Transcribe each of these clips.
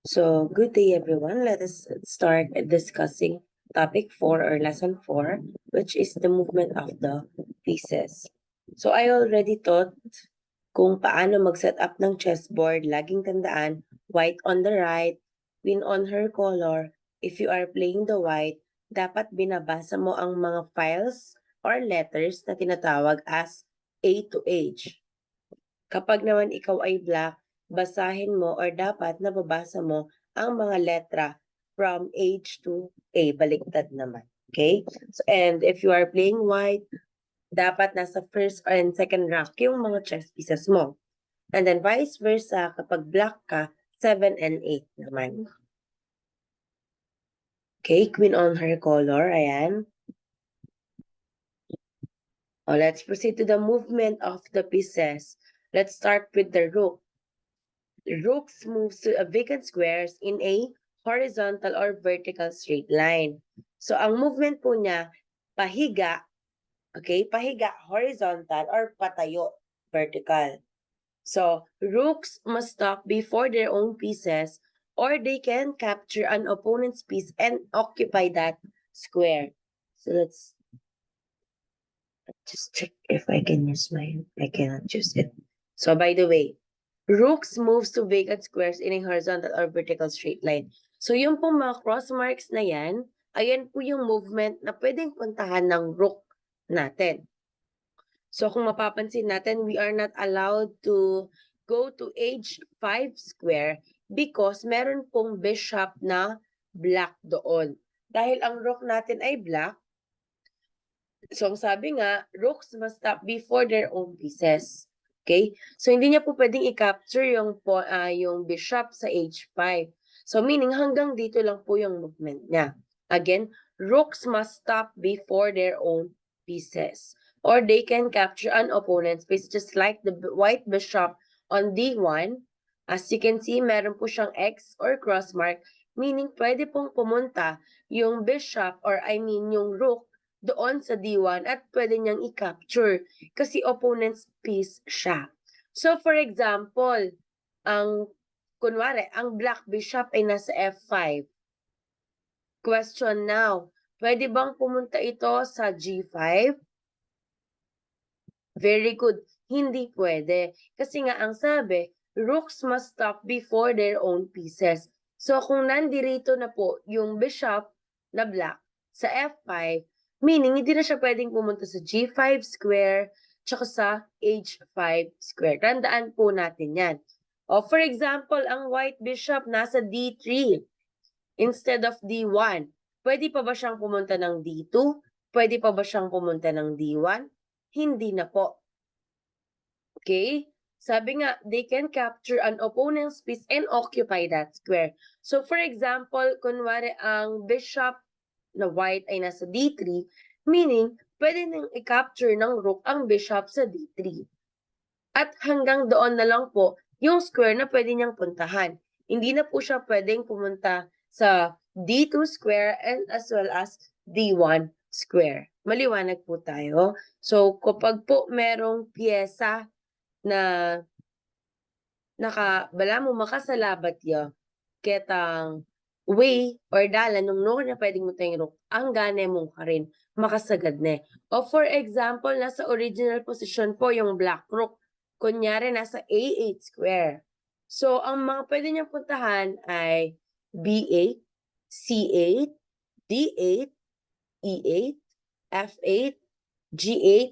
So, good day everyone. Let us start discussing topic 4 or lesson 4, which is the movement of the pieces. So, I already taught kung paano mag-set up ng chessboard. Laging tandaan, white on the right, queen on her color. If you are playing the white, dapat binabasa mo ang mga files or letters na tinatawag as A to H. Kapag naman ikaw ay black, basahin mo or dapat nababasa mo ang mga letra from H to A, baliktad naman. Okay? So, and if you are playing white, dapat nasa first and second rack yung mga chess pieces mo. And then vice versa, kapag black ka, 7 and 8 naman. Okay, queen on her color, ayan. Let's proceed to the movement of the pieces. Let's start with the rook. Rooks moves to vacant squares in a horizontal or vertical straight line. So, ang movement po niya, pahiga, okay, pahiga, horizontal, or patayo, vertical. So, rooks must stop before their own pieces, or they can capture an opponent's piece and occupy that square. So, let's just check if I can use mine. I cannot use it. So, by the way, rooks moves to vacant squares in a horizontal or vertical straight line. So, yung pong mga cross marks na yan, ayan po yung movement na pwedeng puntahan ng rook natin. So, kung mapapansin natin, we are not allowed to go to H5 square because meron pong bishop na black doon. Dahil ang rook natin ay black, so ang sabi nga, rooks must stop before their own pieces. Okay? So, hindi niya po pwedeng i-capture yung bishop sa H5. So, meaning hanggang dito lang po yung movement niya. Again, rooks must stop before their own pieces. Or they can capture an opponent's piece just like the white bishop on D1. As you can see, meron po siyang X or cross mark, meaning pwede pong pumunta yung bishop or yung rook doon sa D1 at pwede niyang i-capture kasi opponent's piece siya. So, for example, kunwari, ang black bishop ay nasa F5. Question now, pwede bang pumunta ito sa G5? Very good. Hindi pwede. Kasi nga ang sabi, rooks must stop before their own pieces. So, kung nandirito na po yung bishop na black sa F5, meaning, hindi na siya pwedeng pumunta sa G5 square tsaka sa H5 square. Tandaan po natin yan. O, for example, ang white bishop nasa D3 instead of D1. Pwede pa ba siyang pumunta ng D2? Pwede pa ba siyang pumunta ng D1? Hindi na po. Okay? Sabi nga, they can capture an opponent's piece and occupy that square. So, for example, kunwari ang bishop na white ay nasa D3, meaning, pwede nang i-capture ng rook ang bishop sa D3. At hanggang doon na lang po yung square na pwede niyang puntahan. Hindi na po siya pwedeng pumunta sa D2 square and as well as D1 square. Maliwanag po tayo. So, kapag po merong pyesa na bala mo makasalabat ya, ketang way or dala nung no na pwedeng mo tayong rook, ang gane mo ka rin, makasagad na. O for example, nasa original position po yung black rook. Kunyari, nasa A8 square. So, ang mga pwede niyang puntahan ay B8, C8, D8, E8, F8, G8,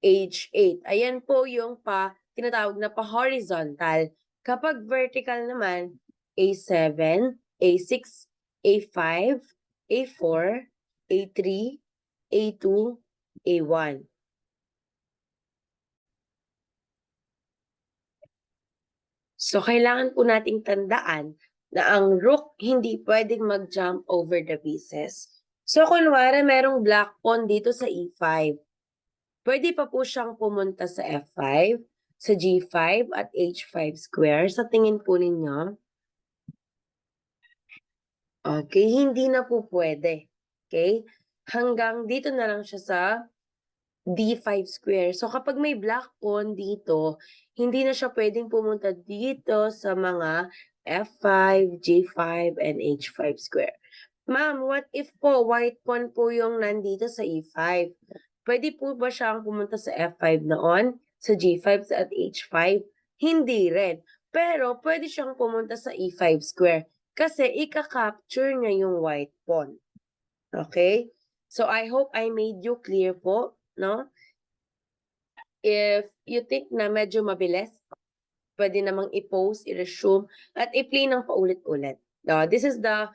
H8. Ayan po yung tinatawag na pa-horizontal. Kapag vertical naman, A7, A6, A5, A4, A3, A2, A1. So, kailangan po nating tandaan na ang rook hindi pwedeng mag-jump over the pieces. So, kunwari merong black pawn dito sa E5. Pwede pa po siyang pumunta sa F5, sa G5 at H5 square. Sa tingin po ninyo? Okay, hindi na po pwede. Okay? Hanggang dito na lang siya sa D5 square. So kapag may black pawn dito, hindi na siya pwedeng pumunta dito sa mga F5, G5, and H5 square. Ma'am, what if po white pawn po yung nandito sa E5? Pwede po ba siyang pumunta sa F5 noon, sa G5 at H5? Hindi rin. Pero pwede siyang pumunta sa E5 square kasi ika-capture niya yung white pawn. Okay? So I hope I made you clear po, no? If you think na medyo mabilis, pwede namang i-post, i-resume, at i-play ng paulit-ulit. This is the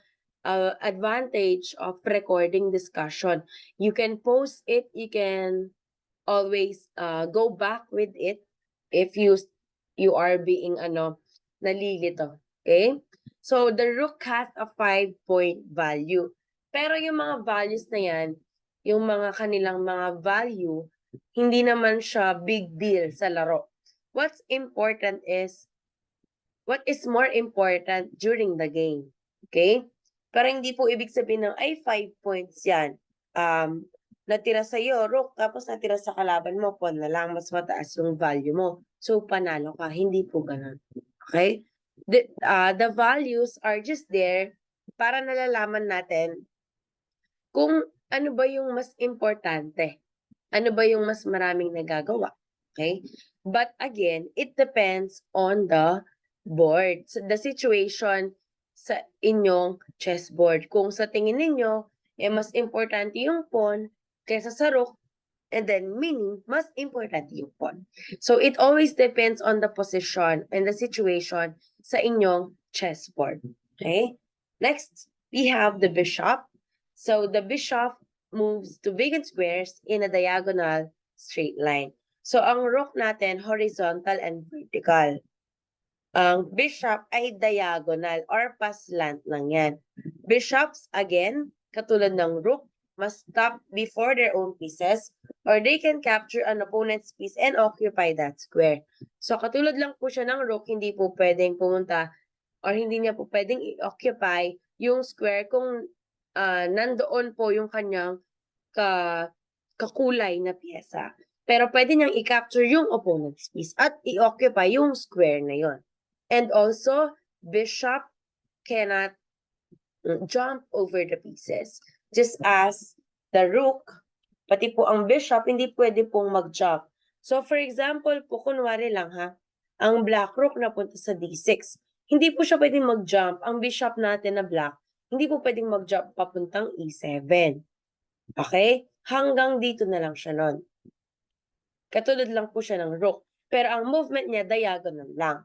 advantage of recording discussion. You can post it, you can always go back with it if you are being nalilito. Okay? So the rook has a 5-point value. Pero yung mga values na yan, yung mga kanilang mga value, hindi naman siya big deal sa laro. What is more important during the game. Okay? Pero hindi po ibig sabihin ng ay 5 points yan. Natira sa'yo, rook, tapos natira sa kalaban mo, pawn na lang, mas mataas yung value mo. So, panalo ka. Hindi po ganun. Okay? The values are just there para nalalaman natin kung ano ba yung mas importante. Ano ba yung mas maraming nagagawa. Okay? But again, it depends on the board. So, the situation sa inyong chessboard. Kung sa tingin ninyo, mas importante yung pawn kaysa sa rook, and then meaning, mas importante yung pawn. So, it always depends on the position and the situation sa inyong chessboard. Okay? Next, we have the bishop. So, the bishop moves to vacant squares in a diagonal straight line. So, ang rook natin, horizontal and vertical. Ang bishop ay diagonal or paslant lang yan. Bishops, again, katulad ng rook, must stop before their own pieces or they can capture an opponent's piece and occupy that square. So, katulad lang po siya ng rook, hindi po pwedeng pumunta or hindi niya po pwedeng i-occupy yung square kung nandoon po yung kanyang kakulay na pyesa. Pero pwede niyang i-capture yung opponent's piece at i-occupy yung square na yon. And also, bishop cannot jump over the pieces. Just as the rook, pati po ang bishop, hindi pwede pong mag-jump. So, for example po, kunwari lang ha, ang black rook napunta sa D6. Hindi po siya pwedeng mag-jump. Ang bishop natin na black, hindi po pwedeng mag-jump papuntang E7. Okay? Hanggang dito na lang siya nun. Katulad lang po siya ng rook. Pero ang movement niya, diagonal lang.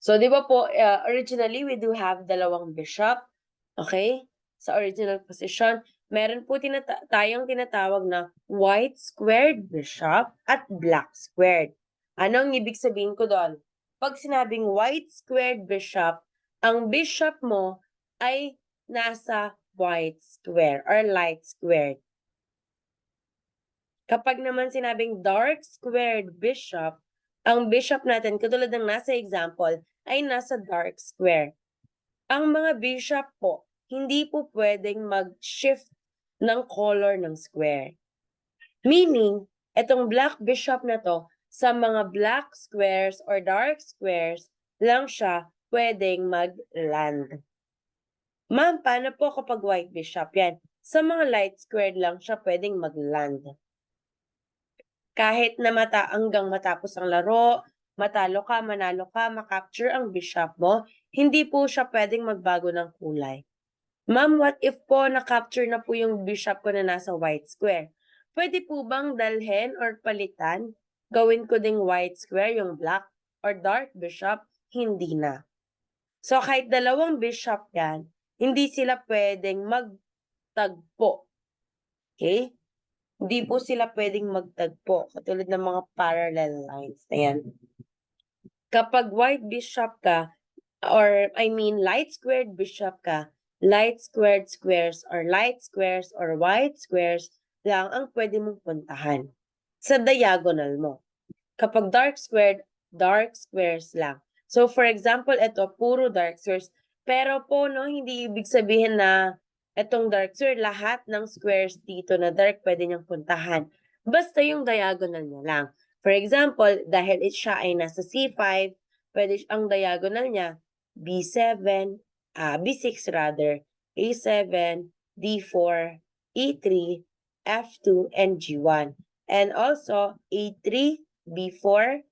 So, di ba po, originally, we do have dalawang bishop. Okay? Sa original position. Meron po tayong tinatawag na white squared bishop at black squared. Anong ibig sabihin ko doon? Pag sinabing white squared bishop, ang bishop mo ay nasa white square or light squared. Kapag naman sinabing dark squared bishop, ang bishop natin, katulad ng nasa example, ay nasa dark square. Ang mga bishop po, hindi po pwedeng mag-shift ng color ng square. Meaning, itong black bishop na to, sa mga black squares or dark squares lang siya pwedeng mag-land. Ma'am, paano po kapag white bishop yan? Sa mga light squared lang siya pwedeng mag-land. Kahit na hanggang matapos ang laro, matalo ka, manalo ka, makapture ang bishop mo, hindi po siya pwedeng magbago ng kulay. Ma'am, what if po na-capture na po yung bishop ko na nasa white square? Pwede po bang dalhin or palitan? Gawin ko ding white square yung black or dark bishop? Hindi na. So kahit dalawang bishop yan, hindi sila pwedeng magtagpo. Okay? Hindi po sila pwedeng magtagpo. Katulad ng mga parallel lines na yan. Kapag white bishop ka, or light squared bishop ka, light squared squares or light squares or white squares lang ang pwede mong puntahan sa diagonal mo. Kapag dark squares lang. So for example, ito puro dark squares. Pero po hindi ibig sabihin na itong dark square, lahat ng squares dito na dark pwede niyang puntahan. Basta yung diagonal niya lang. For example, dahil siya ay nasa C5, pwede ang diagonal niya B7, B6 rather, A7, D4, E3, F2, and G1. And also A3, B4,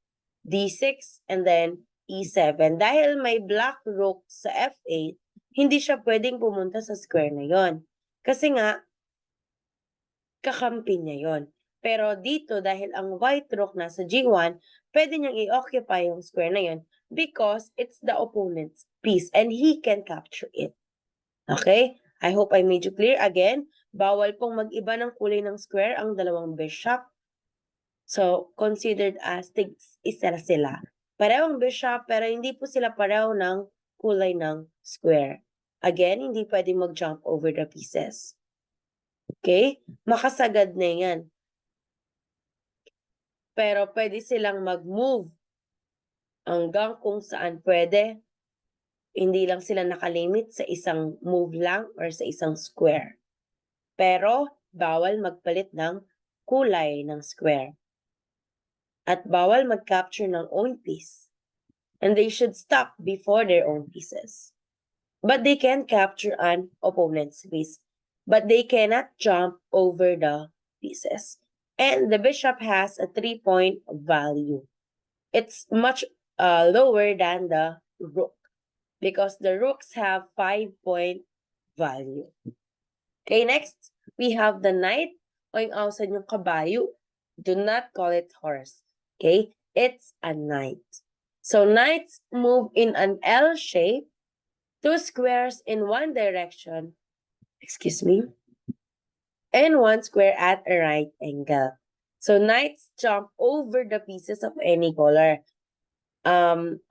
D6, and then E7. Dahil may black rook sa F8, hindi siya pwedeng pumunta sa square na yon. Kasi nga, kakampi niya yon. Pero dito, dahil ang white rook nasa G1, pwede niyang i-occupy yung square na yon because it's the opponent's piece and he can capture it. Okay? I hope I made you clear. Again, bawal pong mag-iba ng kulay ng square ang dalawang bishop. So, considered as isa sila. Parehong bishop, pero hindi po sila pareho ng kulay ng square. Again, hindi pwedeng mag-jump over the pieces. Okay? Makasagad na yan. Pero pwede silang mag-move hanggang kung saan pwede. Hindi lang sila nakalimit sa isang move lang or sa isang square. Pero, bawal magpalit ng kulay ng square. At bawal mag-capture ng own piece. And they should stop before their own pieces. But they can capture an opponent's piece. But they cannot jump over the pieces. And the bishop has a 3-point value. It's much lower than the rook because the rooks have 5-point value. Okay, next, we have the knight. O yung outside yung kabayo. Do not call it horse. Okay, it's a knight. So knights move in an L shape, 2 squares in one direction, and 1 square at a right angle. So knights jump over the pieces of any color.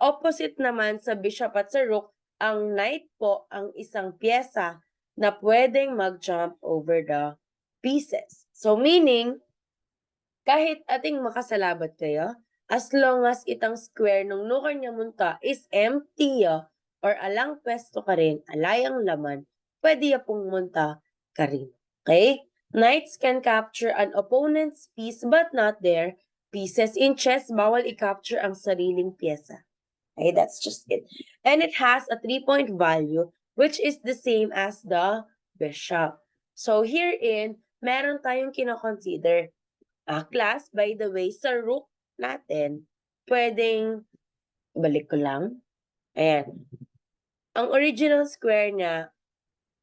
Opposite naman sa bishop at sa rook, ang knight po ang isang pyesa na pwedeng mag-jump over the pieces. So meaning, kahit ating makasalabat kayo, as long as itang square nung lugar niya munta is empty or alang pwesto ka rin, alayang laman, pwede pong munta ka rin. Okay? Knights can capture an opponent's piece but not their pieces. In chess, bawal i-capture ang sariling pyesa. Okay, that's just it. And it has a 3-point value which is the same as the bishop. So herein, meron tayong kinoconsider. Class, by the way, sa rook natin, pwedeng, balik ko lang. Ayan. Ang original square niya,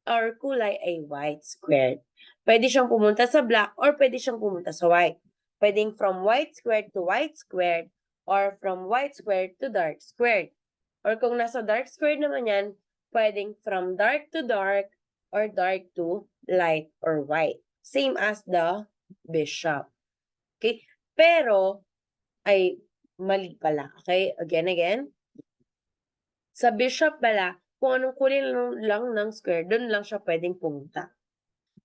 or kulay ay white squared. Pwede siyang pumunta sa black or pwede siyang pumunta sa white. Pwedeng from white squared to white squared or from white squared to dark squared. Or kung nasa dark squared naman yan, pwedeng from dark to dark or dark to light or white. Same as the bishop. Okay? Pero, ay, mali pala. Okay? Again. Sa bishop pala, kung anong kulay lang ng square, doon lang siya pwedeng pumunta.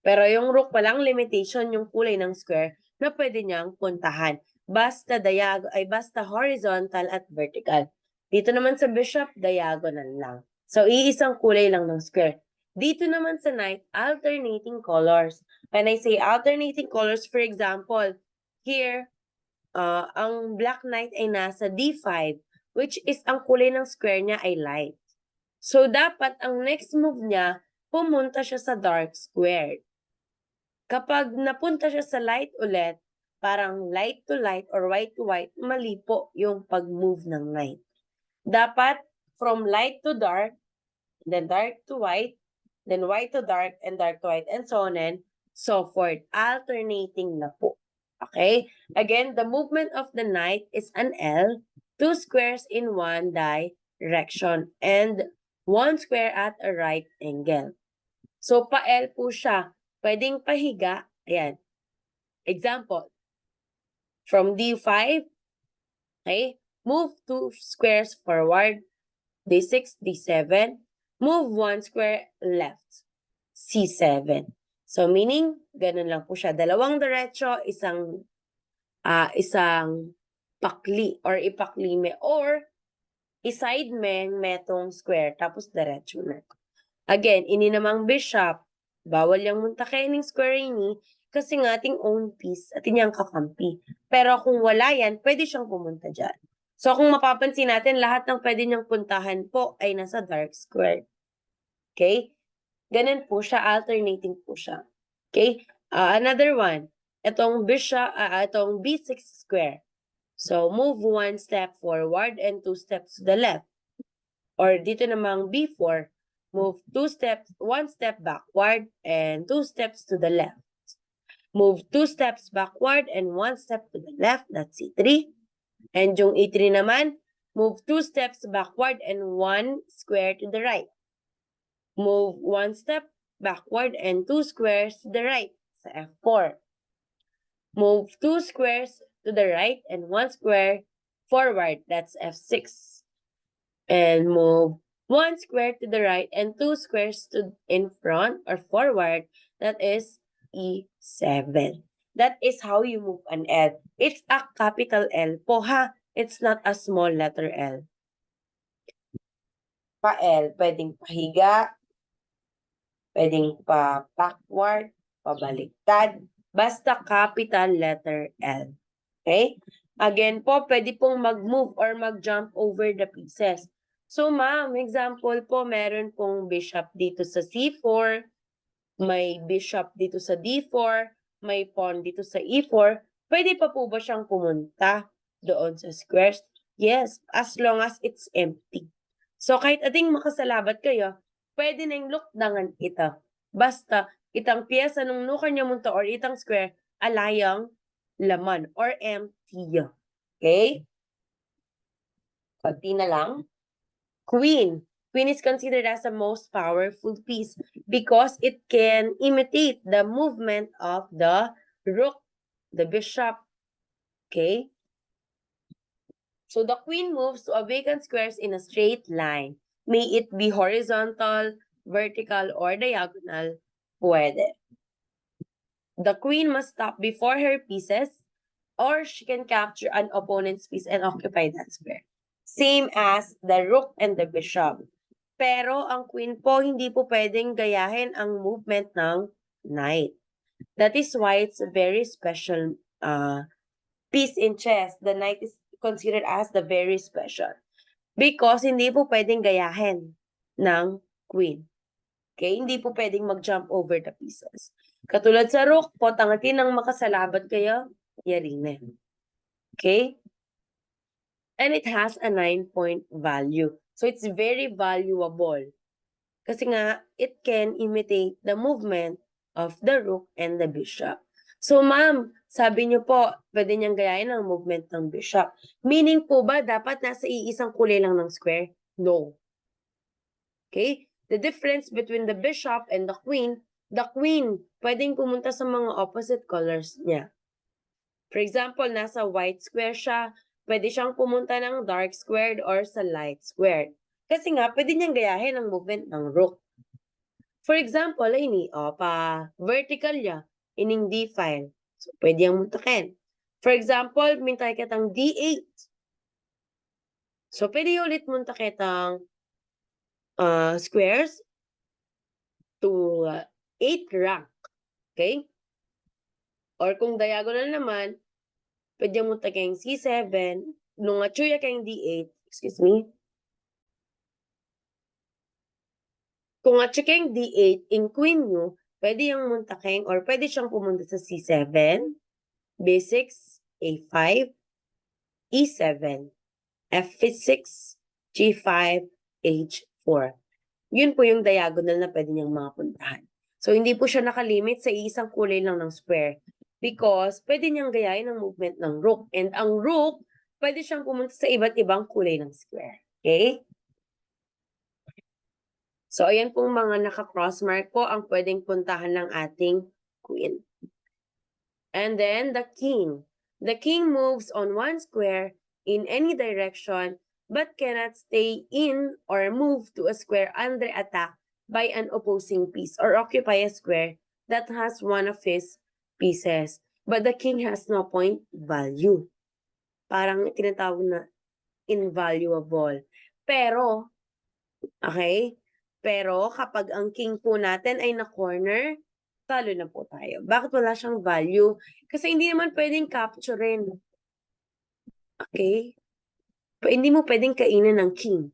Pero yung rook palang limitation yung kulay ng square na pwede niyang puntahan. Basta basta horizontal at vertical. Dito naman sa bishop, diagonal lang. So, iisang kulay lang ng square. Dito naman sa knight, alternating colors. When I say alternating colors, for example, here, ang black knight ay nasa D5, which is ang kulay ng square niya ay light. So, dapat ang next move niya, pumunta siya sa dark square. Kapag napunta siya sa light ulit, parang light to light or white to white, mali po yung pag-move ng knight. Dapat from light to dark, then dark to white, then white to dark, and dark to white, and so on and so forth. Alternating na po. Okay? Again, the movement of the knight is an L, 2 squares in one direction, and 1 square at a right angle. So, pa-L po siya. Pwedeng pahiga. Ayan. Example. From D5, okay, move 2 squares forward, D6, D7, move 1 square left, C7. So, meaning, ganun lang po siya. Dalawang diretso, isang pakli or ipaklime or iside metong square, tapos diretso na. Again, ini namang bishop, bawal yung muntakin ng square ini kasi nga ating own piece, ating yang kakampi. Pero kung wala yan, pwede siyang pumunta dyan. So kung mapapansin natin, lahat ng pwede niyang puntahan po ay nasa dark square. Okay? Ganun po siya, alternating po siya. Okay? Another one, itong itong B6 square. So move 1 step forward and 2 steps to the left. Or dito namang B4, move 2 steps, 1 step backward and 2 steps to the left. Move 2 steps backward and 1 step to the left, that's C3. And yung E3 naman, move 2 steps backward and 1 square to the right. Move 1 step backward and 2 squares to the right sa F4. Move 2 squares to the right and 1 square forward, that's F6. And move 1 square to the right and 2 squares to in front or forward, that is E7. That is how you move an L. It's a capital L po ha. It's not a small letter L. Pa-L, pwedeng pahiga, pwedeng pa backward, pabaliktad, basta capital letter L. Okay? Again po, pwede pong mag-move or mag-jump over the pieces. So ma'am, example po, meron pong bishop dito sa C4, may bishop dito sa D4, may pawn dito sa E4, pwede pa po ba siyang pumunta doon sa squares? Yes, as long as it's empty. So kahit ating makasalabat kayo, pwede na yung lukdangan ito. Basta itang piyesa nung nukar niya munta or itang square, alayang laman or empty. Okay? Konti na lang. Queen. Queen is considered as the most powerful piece because it can imitate the movement of the rook, the bishop. Okay? So the queen moves to a vacant squares in a straight line. May it be horizontal, vertical, or diagonal. Pwede. The queen must stop before her pieces or she can capture an opponent's piece and occupy that square. Same as the rook and the bishop. Pero ang queen po, hindi po pwedeng gayahin ang movement ng knight. That is why it's a very special piece in chess. The knight is considered as the very special. Because hindi po pwedeng gayahin ng queen. Okay? Hindi po pwedeng mag-jump over the pieces. Katulad sa rook po, tangatin ng makasalabat kayo, yari na. Okay? And it has a 9-point value. So it's very valuable. Kasi nga, it can imitate the movement of the rook and the bishop. So ma'am, sabi niyo po, pwede niyang gayahin ang movement ng bishop. Meaning po ba, dapat nasa iisang kulay lang ng square? No. Okay? The difference between the bishop and the queen, pwedeng pumunta sa mga opposite colors niya. For example, nasa white square siya, pwede siyang pumunta ng dark squared or sa light squared. Kasi nga, pwede niyang gayahin ang movement ng rook. For example, ini, vertical niya, ining D file. So, pwede yung muntakin. For example, mintay kitang D8. So, pwede ulit munta kitang squares to 8 rank. Okay? Or kung diagonal naman, pwede mo kayong C7, nung atsuya kayong D8, excuse me. Kung atsuya kayong D8, in queen nyo, pwede yung muntaking or pwede siyang pumunta sa C7, B6, A5, E7, F6, G5, H4. Yun po yung diagonal na pwede niyang mga puntahan. So, hindi po siya nakalimit sa isang kulay lang ng square. Because, pwede niyang gayahin ang movement ng rook. And ang rook, pwede siyang pumunta sa iba't ibang kulay ng square. Okay? So, ayan pong mga naka-crossmark po ang pwedeng puntahan ng ating queen. And then, the king. The king moves on one square in any direction but cannot stay in or move to a square under attack by an opposing piece or occupy a square that has one of his pieces. But the king has no point value. Parang tinatawag na invaluable. Pero, okay? Pero kapag ang king po natin ay na-corner, talo na po tayo. Bakit wala siyang value? Kasi hindi naman pwedeng capturein. Okay? Hindi mo pwedeng kainin ng king.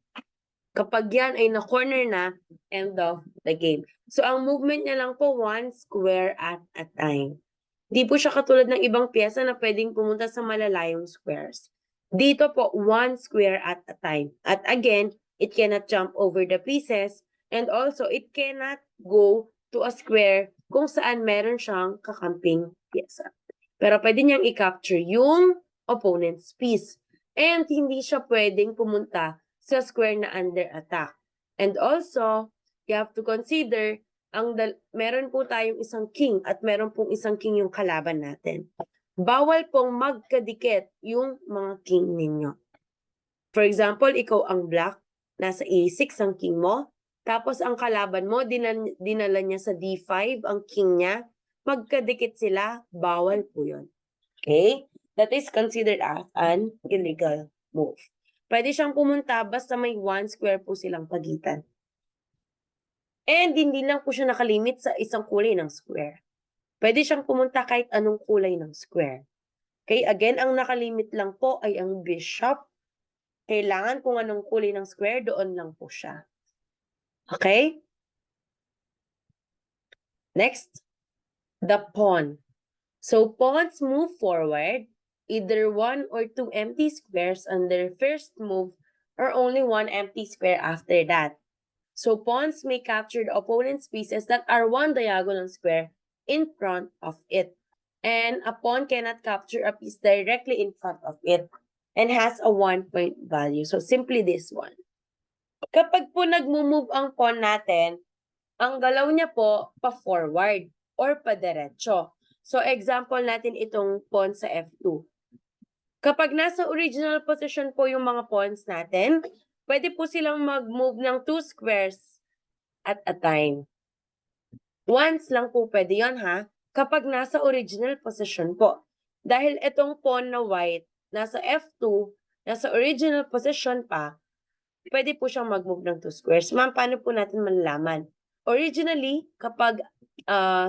Kapag yan ay na-corner na, end of the game. So, ang movement niya lang po, 1 square at a time. Di po siya katulad ng ibang pyesa na pwedeng pumunta sa malalayong squares. Dito po, 1 square at a time. At again, it cannot jump over the pieces and also it cannot go to a square kung saan meron siyang kakamping pyesa. Pero pwede niyang i-capture yung opponent's piece. And hindi siya pwedeng pumunta sa square na under attack. And also, you have to consider meron po tayong isang king at meron pong isang king yung kalaban natin. Bawal pong magkadikit yung mga king ninyo. For example, ikaw ang black, nasa A6 ang king mo, tapos ang kalaban mo, dinala niya sa D5 ang king niya, magkadikit sila, bawal po yun. Okay? That is considered as an illegal move. Pwede siyang pumunta basta may 1 square po silang pagitan. And hindi lang po siya nakalimit sa isang kulay ng square. Pwede siyang pumunta kahit anong kulay ng square. Okay, again, ang nakalimit lang po ay ang bishop. Kailangan kung anong kulay ng square, doon lang po siya. Okay? Next, the pawn. So, pawns move forward, either 1 or 2 empty squares on their first move or only 1 empty square after that. So, pawns may capture the opponent's pieces that are 1 diagonal square in front of it. And a pawn cannot capture a piece directly in front of it and has a 1-point value. So, simply this one. Kapag po nag-move ang pawn natin, ang galaw niya po pa-forward or pa-diretso. So, example natin itong pawn sa F2. Kapag nasa original position po yung mga pawns natin, pwede po silang mag-move ng 2 squares at a time. Once lang po pwede yun ha, kapag nasa original position po. Dahil itong pawn na white, nasa F2, nasa original position pa, pwede po siyang mag-move ng 2 squares. Ma'am, paano po natin malalaman? Originally, kapag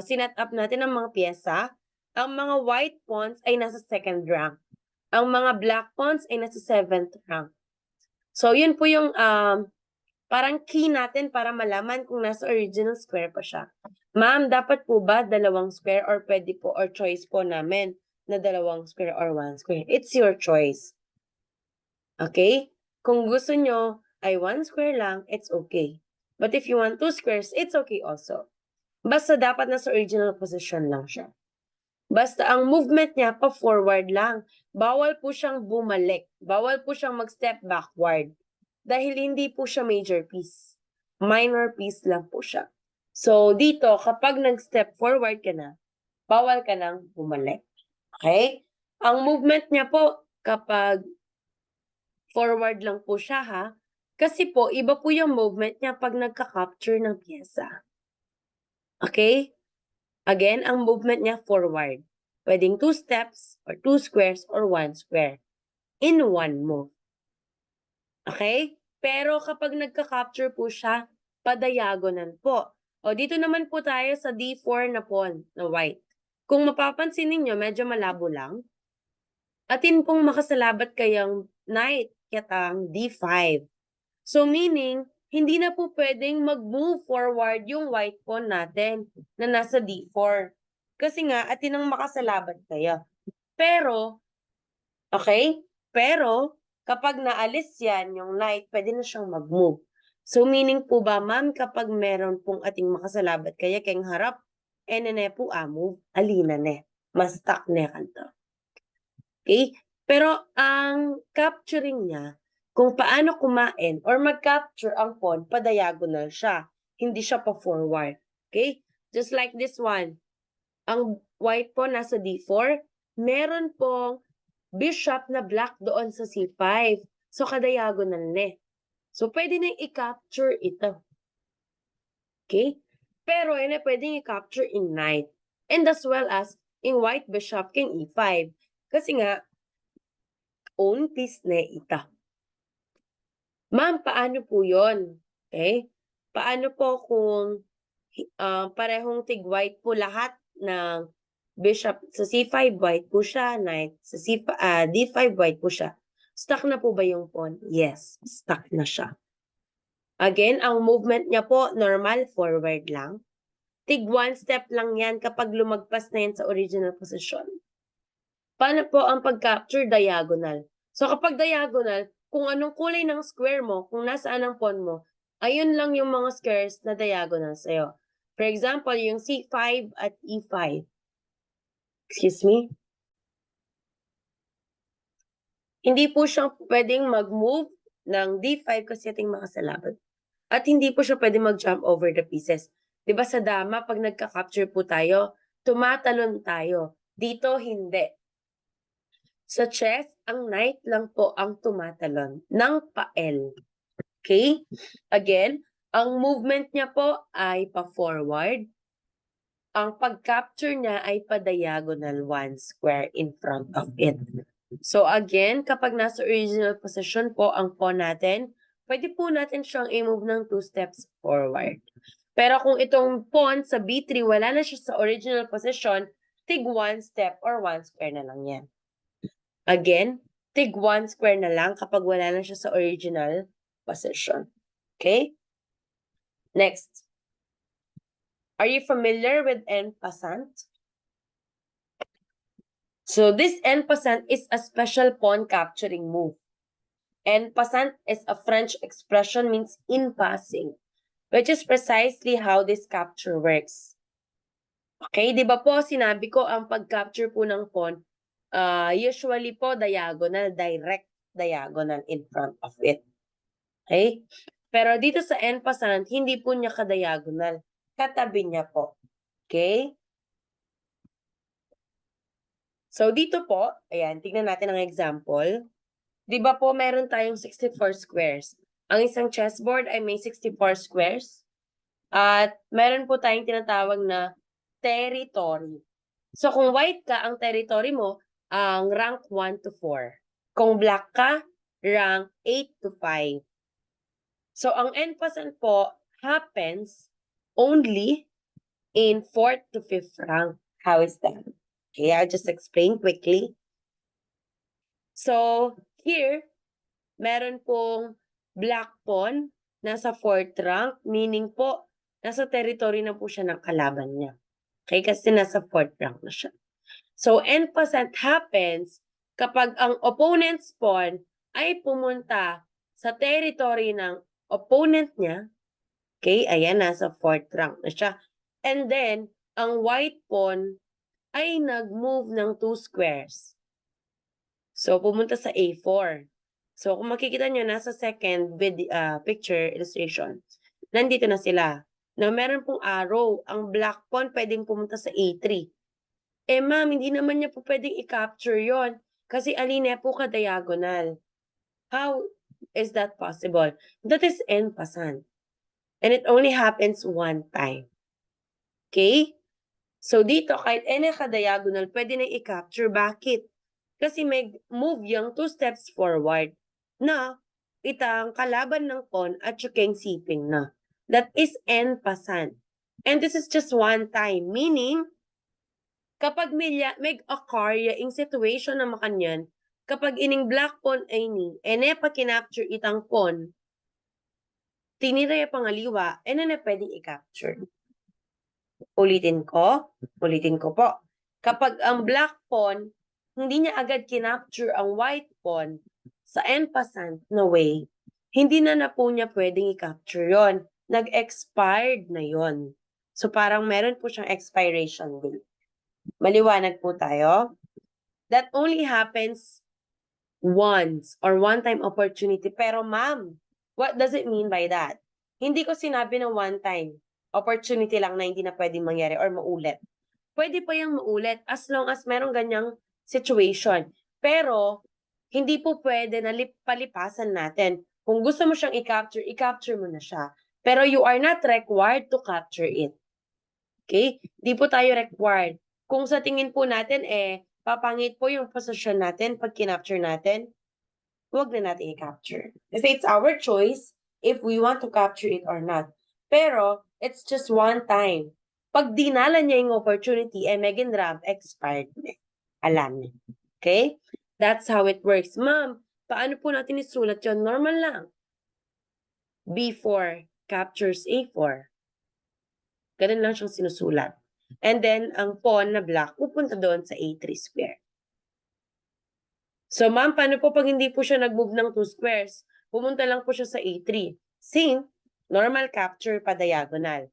sinet up natin ang mga pyesa, ang mga white pawns ay nasa 2nd rank. Ang mga black pawns ay nasa 7th rank. So, yun po yung parang key natin para malaman kung nasa original square pa siya. Ma'am, dapat po ba 2 square or pwede po or choice po namin na 2 square or 1 square? It's your choice. Okay? Kung gusto nyo ay 1 square lang, it's okay. But if you want 2 squares, it's okay also. Basta dapat nasa original position lang siya. Basta ang movement niya pa-forward lang. Bawal po siyang bumalik. Bawal po siyang mag-step backward. Dahil hindi po siya major piece. Minor piece lang po siya. So, dito, kapag nag-step forward ka na, bawal ka nang bumalik. Okay? Ang movement niya po, kapag forward lang po siya ha, kasi po, iba po yung movement niya pag nagka-capture ng pyesa. Okay? Again, ang movement niya forward. Pwedeng 2 steps or 2 squares or 1 square in one move. Okay? Pero kapag nagka-capture po siya, pa-diagonal po. O dito naman po tayo sa D4 na pawn na white. Kung mapapansin ninyo, medyo malabo lang. Atin pong makasalabat kayang knight, kitang D5. So meaning, hindi na po pwedeng mag-move forward yung white pawn natin na nasa D4. Kasi nga, atin ang makasalabat kayo. Pero, okay? Pero, kapag naalis yan, yung knight, pwede na siyang mag-move. So meaning po ba, ma'am, kapag meron pong ating makasalabat kaya kayong harap, nene po move, alina ne. Mas stuck ne kanto. Okay? Pero ang capturing niya, kung paano kumain or mag-capture ang pawn, pa-diagonal siya. Hindi siya pa-forward. Okay? Just like this one. Ang white pawn nasa D4, meron pong bishop na black doon sa C5. So, ka-diagonal ne. So, pwede na i-capture ito. Okay? Pero, pwede i-capture in knight. And as well as in white bishop king E5. Kasi nga, own piece na ito. Ma'am, paano po yun? Okay? Paano po kung parehong tig-white po lahat ng bishop sa C5, white po siya, knight sa D5, white po siya. Stuck na po ba yung pawn? Yes, stuck na siya. Again, ang movement niya po, normal, forward lang. Tig 1 step lang yan kapag lumagpas na yan sa original position. Paano po ang pag-capture? Diagonal. So kapag diagonal, kung anong kulay ng square mo, kung nasaan ang pawn mo, ayun lang yung mga squares na diagonal sa'yo. For example, yung C5 at E5. Excuse me? Hindi po siyang pwedeng mag-move ng D5 kasi ating makasalabat. At hindi po siya pwedeng mag-jump over the pieces. Diba sa dama, pag nagka-capture po tayo, tumatalon tayo. Dito, hindi. Sa chess, ang knight lang po ang tumatalon ng pa-L. Okay? Again, ang movement niya po ay pa-forward. Ang pag-capture niya ay pa-diagonal 1 square in front of it. So again, kapag nasa original position po ang pawn natin, pwede po natin siyang i-move ng 2 steps forward. Pero kung itong pawn sa B3, wala na siya sa original position, tig 1 step or 1 square na lang yan. Again, tig 1 square na lang kapag wala na siya sa original position. Okay? Next. Are you familiar with en passant? So this en passant is a special pawn capturing move. En passant is a French expression, means in passing, which is precisely how this capture works. Okay, di ba po sinabi ko ang pag-capture po ng pawn, usually po diagonal, direct diagonal in front of it. Okay? Pero dito sa en passant, hindi po niya ka-diagonal. Katabi niya po. Okay? So dito po, ayan, tingnan natin ang example. Di ba po meron tayong 64 squares? Ang isang chessboard ay may 64 squares. At meron po tayong tinatawag na territory. So kung white ka, ang territory mo, ang rank 1 to 4. Kung black ka, rank 8 to 5. So ang en passant po happens only in 4th to 5th rank. How is that? Okay, I'll just explain quickly. So, here, meron pong black pawn, nasa 4th rank, meaning po, nasa territory na po siya ng kalaban niya. Okay, kasi nasa 4th rank na siya. So, en passant happens kapag ang opponent's pawn ay pumunta sa territory ng opponent niya. Okay, ayan, nasa 4th rank na siya. And then, ang white pawn ay nag-move ng 2 squares. So, pumunta sa A4. So, kung makikita nyo, nasa second picture illustration, nandito na sila. Na meron pong arrow, ang black pawn pwedeng pumunta sa A3. Eh, ma'am, hindi naman niya po pwedeng i-capture yon kasi alinea po ka-diagonal. How is that possible? That is en passant. And it only happens one time. Okay? So, dito, kahit any ka-diagonal, pwede na i-capture. Bakit? Kasi may move yung 2 steps forward na itang kalaban ng pawn at yung siping na. That is en passant. And this is just one time. Meaning, kapag may occur yung situation na makanyan, kapag ining black pawn ay ni, ene pa kinapture itang pawn, tinira yung pangaliwa, ene na pwedeng i-capture. Ulitin ko po. Kapag ang black pawn, hindi niya agad kinapture ang white pawn sa en passant na way, hindi na po niya pwedeng i-capture yon. Nag-expired na yon. So parang meron po siyang expiration date. Maliwanag po tayo. That only happens once or one-time opportunity. Pero ma'am, what does it mean by that? Hindi ko sinabi na one-time opportunity lang na hindi na pwedeng mangyari or maulit. Pwede pa yung maulit as long as merong ganyang situation. Pero, hindi po pwede na palipasan natin. Kung gusto mo siyang i-capture, i-capture mo na siya. Pero you are not required to capture it. Okay? Di po tayo required. Kung sa tingin po natin, papangit po yung posisyon natin pag kinapture natin, huwag na natin i-capture. Kasi it's our choice if we want to capture it or not. Pero, It's just one time. Pag dinala niya yung opportunity, Megan Rab, expired na. Alam niya. Okay? That's how it works. Ma'am, paano po natin isulat yun? Normal lang. B4 captures A4. Ganun lang siyang sinusulat. And then, ang pawn na black, pupunta doon sa A3 square. So, ma'am, paano po pag hindi po siya nag-move ng 2 squares? Pumunta lang po siya sa A3. Same, normal capture pa diagonal.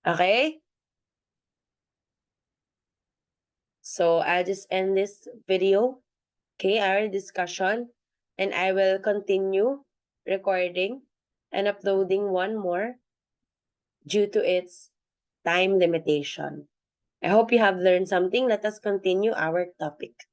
Okay? So, I'll just end this video, okay, our discussion, and I will continue recording and uploading one more due to its time limitation. I hope you have learned something. Let us continue our topic.